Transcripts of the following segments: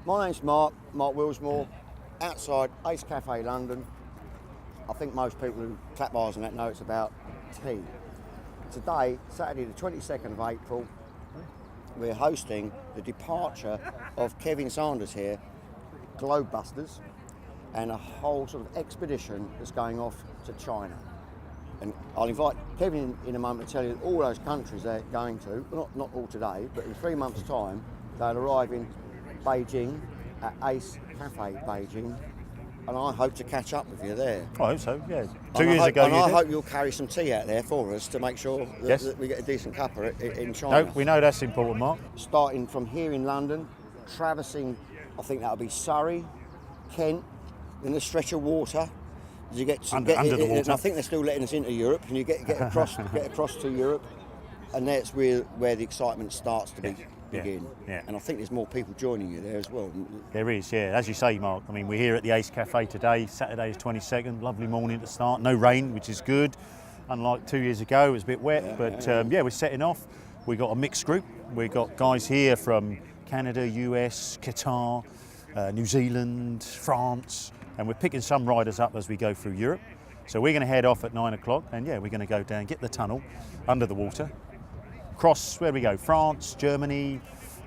My name's Mark Wilsmore, outside Ace Cafe, London. I think most people who clap eyes on that know it's about tea. Today, Saturday the 22nd of April, we're hosting the departure of Kevin Sanders here, Globebusters, and a whole sort of expedition that's going off to China. And I'll invite Kevin in a moment to tell you all those countries they're going to, well, not all today, but in 3 months' time, they'll arrive in Beijing at Ace Cafe, Beijing, and I hope to catch up with you there. I hope so, yeah. 2 years ago, I hope you'll carry some tea out there for us to make sure that we get a decent cuppa in China. No, we know that's important, Mark. Starting from here in London, traversing, I think that'll be Surrey, Kent, in the stretch of water. You get under the water. I think they're still letting us into Europe, and you get across to Europe, and that's where the excitement starts to begin. Yeah. And I think there's more people joining you there as well. There is, yeah. As you say, Mark, I mean, we're here at the Ace Cafe today. Saturday is 22nd, lovely morning to start. No rain, which is good. Unlike 2 years ago, it was a bit wet, we're setting off. We've got a mixed group. We've got guys here from Canada, US, Qatar, New Zealand, France, and we're picking some riders up as we go through Europe. So we're going to head off at 9 o'clock, and we're going to go down, get the tunnel under the water, cross, where we go, France, Germany,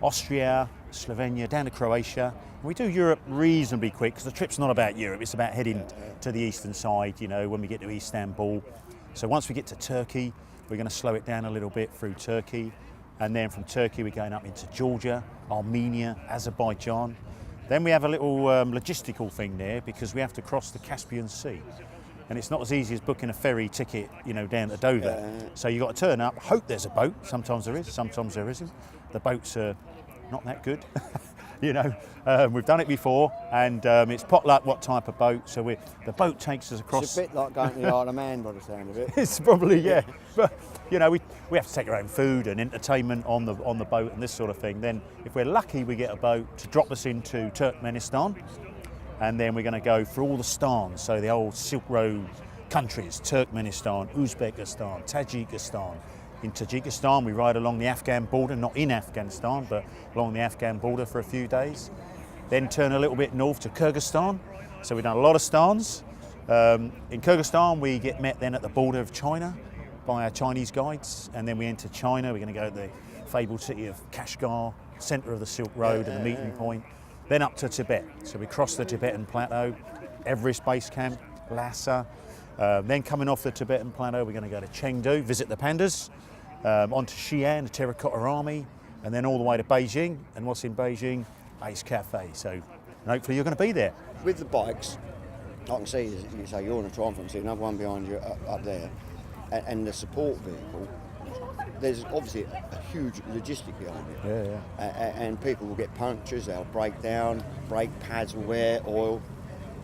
Austria, Slovenia, down to Croatia. And we do Europe reasonably quick, because the trip's not about Europe, it's about heading to the eastern side, when we get to Istanbul. So once we get to Turkey, we're going to slow it down a little bit through Turkey, and then from Turkey we're going up into Georgia, Armenia, Azerbaijan. Then we have a little logistical thing there, because we have to cross the Caspian Sea. And it's not as easy as booking a ferry ticket, down to Dover. So you've got to turn up, hope there's a boat. Sometimes there is, sometimes there isn't. The boats are not that good. We've done it before, and it's potluck what type of boat. So the boat takes us across. It's a bit like going to the Isle of Man by the sound of it. It's probably, yeah. But, we have to take our own food and entertainment on the boat and this sort of thing. Then if we're lucky, we get a boat to drop us into Turkmenistan. And then we're going to go through all the stans, so the old Silk Road countries, Turkmenistan, Uzbekistan, Tajikistan. In Tajikistan, we ride along the Afghan border, not in Afghanistan, but along the Afghan border for a few days. Then turn a little bit north to Kyrgyzstan. So we've done a lot of stans. In Kyrgyzstan, we get met then at the border of China by our Chinese guides. And then we enter China. We're going to go to the fabled city of Kashgar, centre of the Silk Road and the meeting point. Then up to Tibet. So we cross the Tibetan Plateau, Everest Base Camp, Lhasa. Then coming off the Tibetan Plateau, we're going to go to Chengdu, visit the pandas, onto Xi'an, the Terracotta Army, and then all the way to Beijing. And what's in Beijing? Ace Cafe. So hopefully you're going to be there. With the bikes, I can see, you say you're on a Triumph, see another one behind you up there, and the support vehicle. There's obviously a huge logistic behind it. And people will get punctures, they'll break down, brake pads will wear, oil.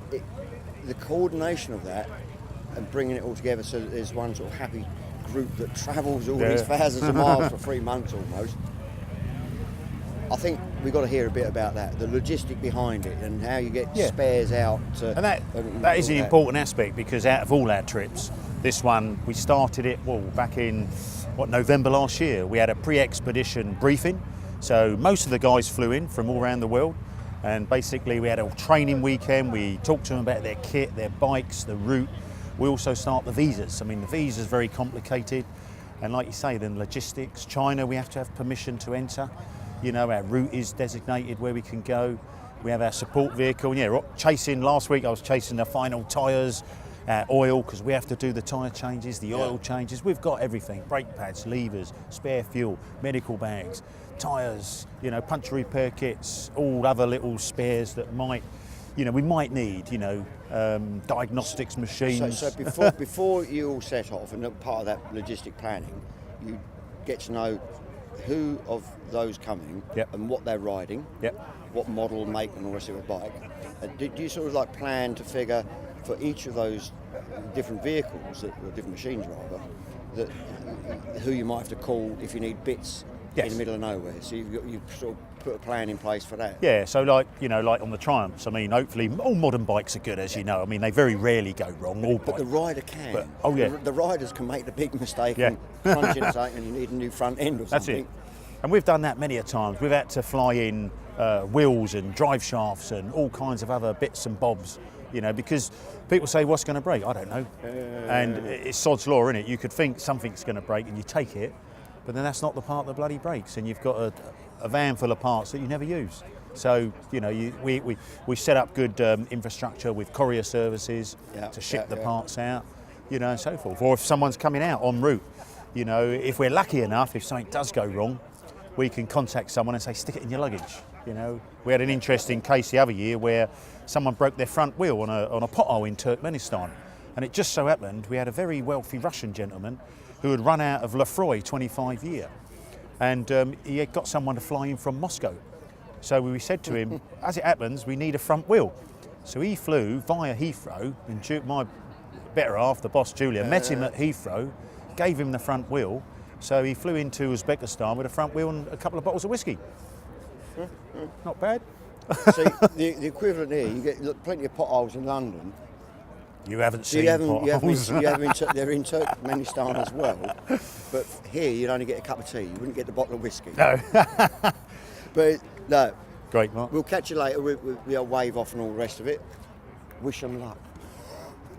The coordination of that and bringing it all together so that there's one sort of happy group that travels all these thousands of miles for 3 months almost. I think we've got to hear a bit about that, the logistic behind it and how you get spares out. And that is an important aspect, because out of all our trips, this one, we started it back in November last year. We had a pre-expedition briefing. So most of the guys flew in from all around the world, and basically we had a training weekend. We talked to them about their kit, their bikes, the route. We also start the visas. I mean, the visa's very complicated. And like you say, then logistics, China, we have to have permission to enter. Our route is designated where we can go. We have our support vehicle. Last week I was chasing the final tyres, oil, because we have to do the tyre changes, the oil changes. We've got everything, brake pads, levers, spare fuel, medical bags, tyres, puncture repair kits, all other little spares that we might need, diagnostics machines. So before you all set off, and part of that logistic planning, you get to know who of those coming and what they're riding, what model, make and all the rest of the bike. Do you sort of plan to figure for each of those different vehicles, or different machines rather, who you might have to call if you need bits in the middle of nowhere? So you've sort of put a plan in place for that. Yeah, so like on the Triumphs, I mean, hopefully all modern bikes are good, as you know. I mean, they very rarely go wrong. But the rider can. The riders can make the big mistake and crunch into something, and you need a new front end or something. That's it. And we've done that many a times. We've had to fly in wheels and drive shafts and all kinds of other bits and bobs, you know, because people say, what's going to break? I don't know. And it's sod's law, isn't it? You could think something's going to break and you take it, but then that's not the part that bloody breaks, and you've got a van full of parts that you never use. So, you know, we set up good infrastructure with courier services to ship the parts out, you know, and so forth. Or if someone's coming out en route, you know, if we're lucky enough, if something does go wrong, we can contact someone and say, stick it in your luggage. You know, we had an interesting case the other year where someone broke their front wheel on a pothole in Turkmenistan. And it just so happened we had a very wealthy Russian gentleman who had run out of Lefroy 25 year. And he had got someone to fly in from Moscow. So we said to him, as it happens, we need a front wheel. So he flew via Heathrow, and my better half, the boss Julia, met him at Heathrow, gave him the front wheel. So he flew into Uzbekistan with a front wheel and a couple of bottles of whiskey. Not bad. See, the equivalent here, you get plenty of potholes in London. You haven't seen potholes. They're in Turkmenistan as well. But here, you'd only get a cup of tea. You wouldn't get the bottle of whiskey. No. But no. Great, Mark. We'll catch you later. We'll wave off and all the rest of it. Wish them luck.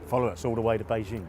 Follow us all the way to Beijing.